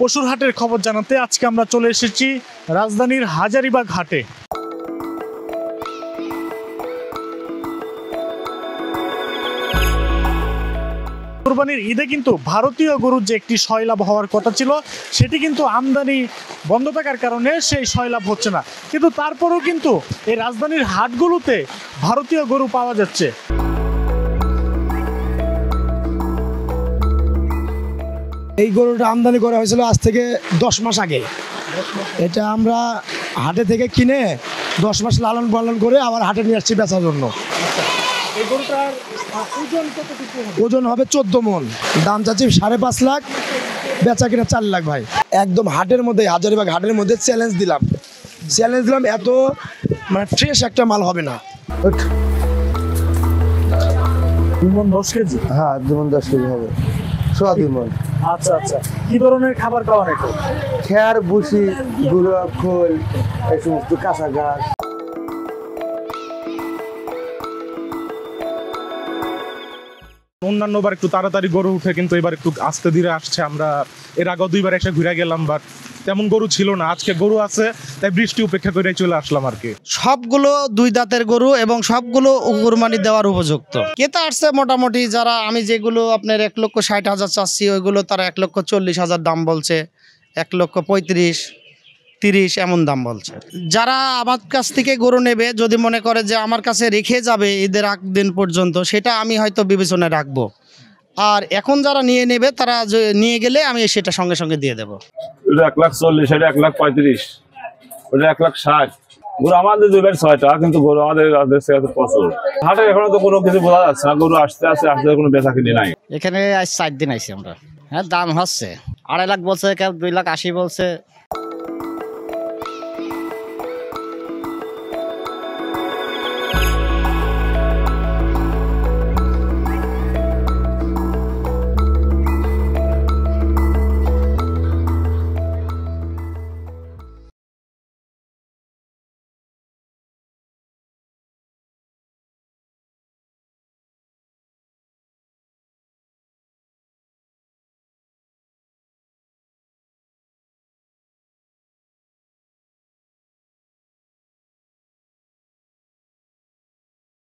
পশুর হাটের খবর জানাতে আজকে আমরা চলে এসেছি রাজধানীর হাজারীবাগ হাটে। কুরবানির ঈদে কিন্তু ভারতীয় গরুর যে একটি সয়লাভ হওয়ার কথা ছিল সেটি কিন্তু আমদানি বন্ধ থাকার কারণে সেই সয়লাভ হচ্ছে না, কিন্তু তারপরেও কিন্তু এই রাজধানীর হাটগুলোতে ভারতীয় গরু পাওয়া যাচ্ছে। এই গরুটা আমদানি করা হয়েছিল আজ থেকে 10 মাস আগে। এটা আমরা হাটে থেকে কিনে 10 মাস লালন পালন করে আবার হাটে নিয়ে আসছি বেচার জন্য। এই গরুটার ওজন কতটুকু হবে? ওজন হবে 14 মণ। দাম চাচ্ছি 5.5 লাখ, বেচা কিনা 4 লাখ ভাই। একদম হাটের মধ্যে, হাজারীবাগ হাটের মধ্যে চ্যালেঞ্জ দিলাম, এত মানে ফ্রেশ একটা মাল হবে না। 2 মণ 10 কেজি? হ্যাঁ 2 মণ 10 কেজি হবে, 2 মণ। আচ্ছা আচ্ছা, কি ধরনের খাবার খাওয়ান এখন? খেয়ার, ভুসি, গুঁড়ো খোল, এই সমস্ত কাঁচা ঘাস। অন্যান্য বার একটু তাড়াতাড়ি গরু উঠে, কিন্তু এবার একটু আস্তে ধীরে আসছে। আমরা এর আগেও 2বার এসে ঘুরে গেলাম, বাট তেমন গরু ছিল না। আজকে গরু আছে, তাই বৃষ্টি উপেক্ষা করে চলে আসলাম আর কি। সবগুলো 2 দাঁতের গরু এবং সবগুলো কুরবানি দেওয়ার উপযুক্ত। ক্রেতা আসছে মোটামুটি, যারা আমি যেগুলো আপনার 1,60,000 চাচ্ছি ওইগুলো তারা 1,40,000 দাম বলছে, 1,35,000, 30 এমন দাম বলছে। যারা আমার কাছ থেকে গরু নেবে, যদি মনে করে যে আমার কাছে রেখে যাবে ঈদের আগ দিন পর্যন্ত, সেটা আমি হয়তো বিবেচনায় রাখবো। আর এখন যারা নিয়ে নেবে তারা নিয়ে গেলে আমি সেটা সঙ্গে সঙ্গে দিয়ে দেবো। 1,40,000, এটা 1,35,000, ওটা 1,60,000। গরু আমাদের 2/6টা, কিন্তু গরু আমাদের প্রচুর। হাটে এখনো তো কোনো কিছু বোঝা যাচ্ছে না, গরু আসতে কোনো বেচা কিনে নাই। এখানে আজ 4 দিন আইছি আমরা। হ্যাঁ, দাম হচ্ছে 2.5 লাখ বলছে, কেউ 2,80,000 বলছে।